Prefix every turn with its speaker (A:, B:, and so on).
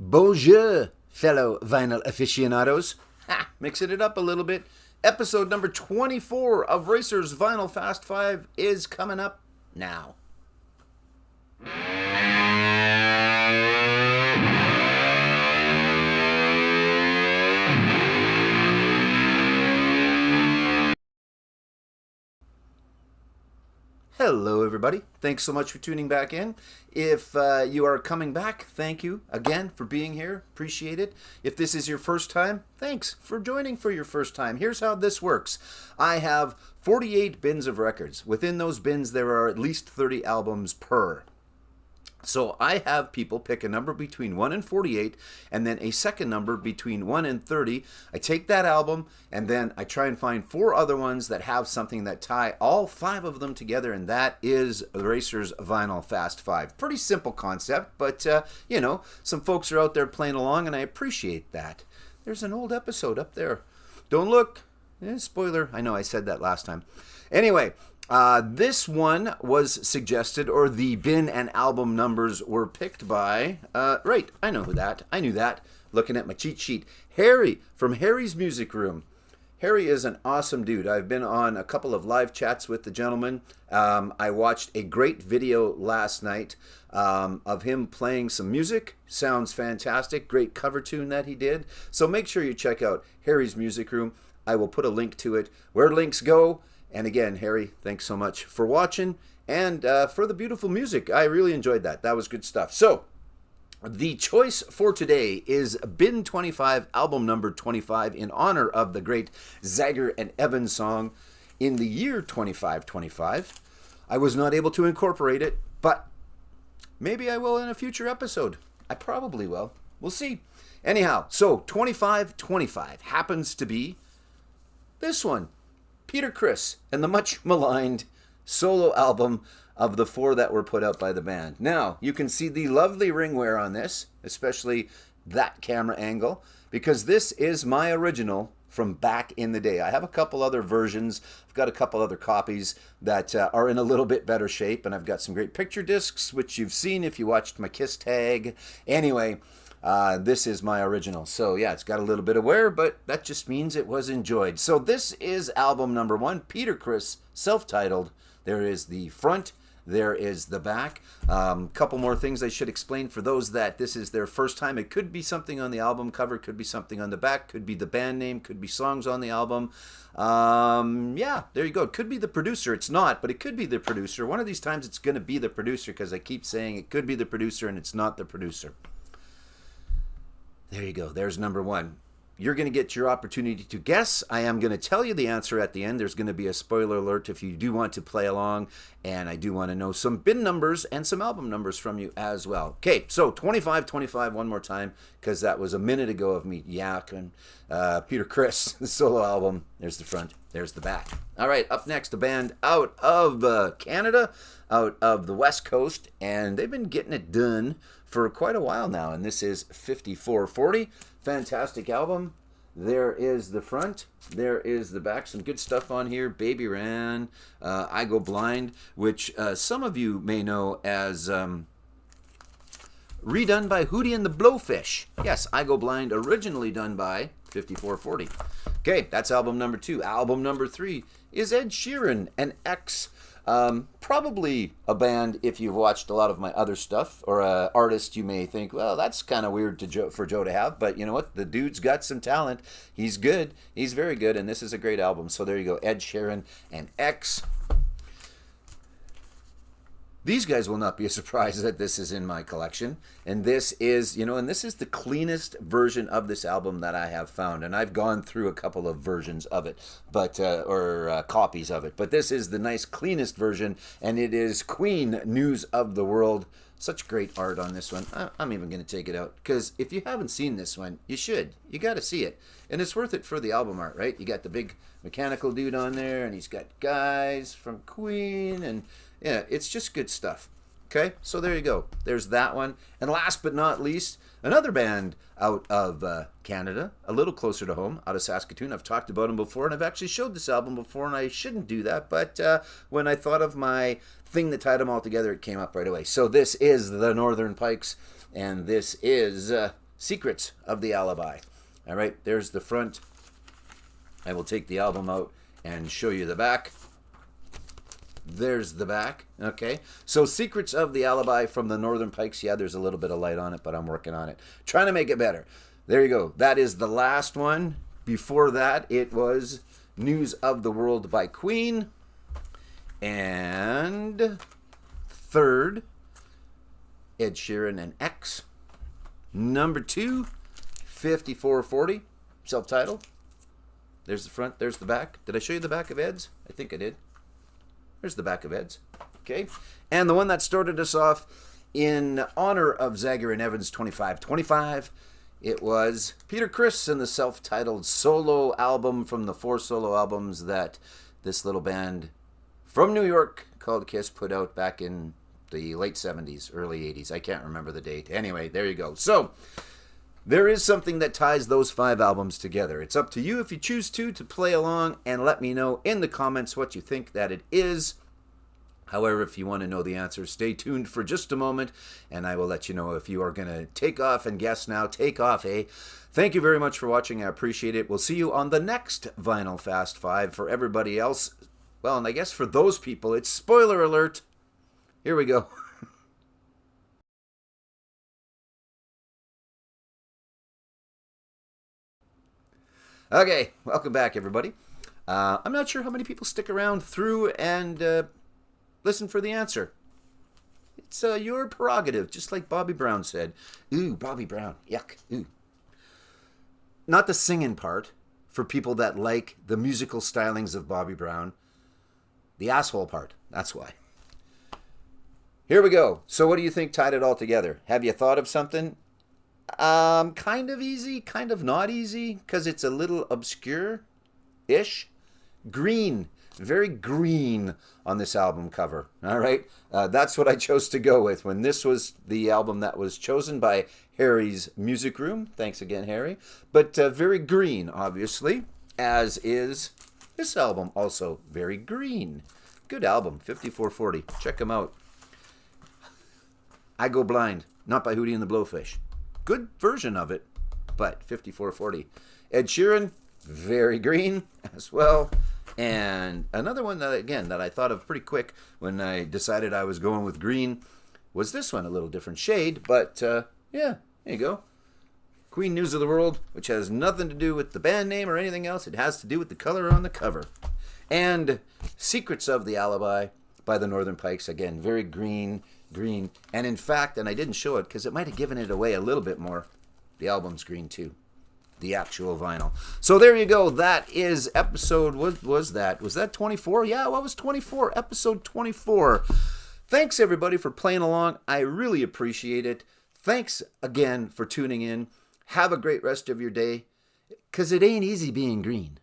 A: Bonjour, fellow vinyl aficionados. Ha, mixing it up a little bit. Episode number 24 of Racers Vinyl Fast 5 is coming up now. Hello, everybody. Thanks so much for tuning back in. If you are coming back, thank you again for being here. Appreciate it. If this is your first time, thanks for joining for your first time. Here's how this works. I have 48 bins of records. Within those bins, there are at least 30 albums per. So I have people pick a number between 1 and 48 and then a second number between 1 and 30. I take that album and then I try and find 4 other ones that have something that tie all 5 of them together, and that is the Racers Vinyl Fast 5. Pretty simple concept, but some folks are out there playing along and I appreciate that. There's an old episode up there. Don't look. Spoiler. I know I said that last time. Anyway, this one was suggested, or the bin and album numbers were picked by, right, I knew that, looking at my cheat sheet, Harry from Harry's Music Room. Harry is an awesome dude. I've been on a couple of live chats with the gentleman. I watched a great video last night of him playing some music. Sounds fantastic. Great cover tune that he did. So make sure you check out Harry's Music Room. I will put a link to it where links go. And again, Harry, thanks so much for watching and for the beautiful music. I really enjoyed that. That was good stuff. So, the choice for today is Bin 25, album number 25, in honor of the great Zager and Evans song in the year 2525. I was not able to incorporate it, but maybe I will in a future episode. I probably will. We'll see. Anyhow, so 2525 happens to be this one. Peter Criss and the much maligned solo album of the 4 that were put out by the band. Now, you can see the lovely ring wear on this, especially that camera angle, because this is my original from back in the day. I have a couple other versions. I've got a couple other copies that are in a little bit better shape, and I've got some great picture discs, which you've seen if you watched my Kiss tag. Anyway, this is my original. So yeah, it's got a little bit of wear, but that just means it was enjoyed. So this is album number 1, Peter Criss, self-titled. There is the front, there is the back. Couple more things I should explain for those that this is their first time. It could be something on the album cover, could be something on the back, could be the band name, could be songs on the album. Yeah, there you go. It could be the producer. It's not, but it could be the producer. One of these times it's going to be the producer, because I keep saying it could be the producer and it's not the producer. There you go. There's number 1. You're going to get your opportunity to guess. I am going to tell you the answer at the end. There's going to be a spoiler alert if you do want to play along. And I do want to know some bin numbers and some album numbers from you as well. Okay, so 2525 one more time, because that was a minute ago of me yakking. Peter Criss, the solo album. There's the front. There's the back. All right, up next, a band out of Canada, out of the West Coast. And they've been getting it done for quite a while now, and this is 5440. Fantastic album. There is the front, there is the back. Some good stuff on here. Baby Ran, I Go Blind, which some of you may know as redone by Hootie and the Blowfish. Yes, I Go Blind, originally done by 5440. Okay, that's album number 2. Album number 3 is Ed Sheeran and X. Probably a band, if you've watched a lot of my other stuff, or an artist, you may think, well, that's kind of weird for Joe to have, but you know what? The dude's got some talent. He's good. He's very good, and this is a great album. So there you go, Ed Sheeran and X. These guys will not be surprised that this is in my collection. And this is, and this is the cleanest version of this album that I have found. And I've gone through a couple of versions of it, or copies of it. But this is the nice, cleanest version. And it is Queen, News of the World. Such great art on this one. I'm even going to take it out, because if you haven't seen this one, you should. You got to see it. And it's worth it for the album art, right? You got the big mechanical dude on there, and he's got guys from Queen, and yeah, it's just good stuff. Okay, so there you go. There's that one. And last but not least, another band out of Canada, a little closer to home, out of Saskatoon. I've talked about them before, and I've actually showed this album before, and I shouldn't do that, but when I thought of my thing that tied them all together, it came up right away. So this is the Northern Pikes, and this is Secrets of the Alibi. All right, there's the front. I will take the album out and show you the back. There's the back. Okay, so Secrets of the Alibi from the Northern Pikes. Yeah, there's a little bit of light on it, but I'm working on it. Trying to make it better. There you go. That is the last one. Before that, it was News of the World by Queen. And third, Ed Sheeran and X. Number 2, 5440, self-titled. There's the front, there's the back. Did I show you the back of Ed's? I think I did. There's the back of Ed's. Okay. And the one that started us off in honor of Zager and Evans 2525, it was Peter Criss and the self-titled solo album from the 4 solo albums that this little band from New York called Kiss put out back in the late 70s, early 80s. I can't remember the date. Anyway, there you go. So, there is something that ties those 5 albums together. It's up to you if you choose to play along and let me know in the comments what you think that it is. However, if you want to know the answer, stay tuned for just a moment, and I will let you know if you are going to take off and guess now. Take off, eh? Thank you very much for watching. I appreciate it. We'll see you on the next Vinyl Fast 5. For everybody else, well, and I guess for those people, it's spoiler alert. Here we go. Okay, welcome back, everybody. I'm not sure how many people stick around through and listen for the answer. It's your prerogative, just like Bobby Brown said. Ooh, Bobby Brown, yuck, ooh. Not the singing part, for people that like the musical stylings of Bobby Brown. The asshole part, that's why. Here we go. So what do you think tied it all together? Have you thought of something? Kind of easy, kind of not easy, because it's a little obscure-ish. Green. Very green on this album cover. All right? That's what I chose to go with when this was the album that was chosen by Harry's Music Room. Thanks again, Harry. But very green, obviously, as is this album, also very green. Good album, 5440. Check them out. I Go Blind, not by Hootie and the Blowfish. Good version of it, but 5440. Ed Sheeran, very green as well. And another one that, again, that I thought of pretty quick when I decided I was going with green was this one, a little different shade, but yeah, there you go. Queen News of the World, which has nothing to do with the band name or anything else. It has to do with the color on the cover. And Secrets of the Alibi by the Northern Pikes, again, very green. And in fact, and I didn't show it because it might have given it away a little bit more, the album's green too, the actual vinyl. So there you go. That is episode, what was that? Was that 24? Yeah, what was 24? Episode 24. Thanks everybody for playing along. I really appreciate it. Thanks again for tuning in. Have a great rest of your day, because it ain't easy being green.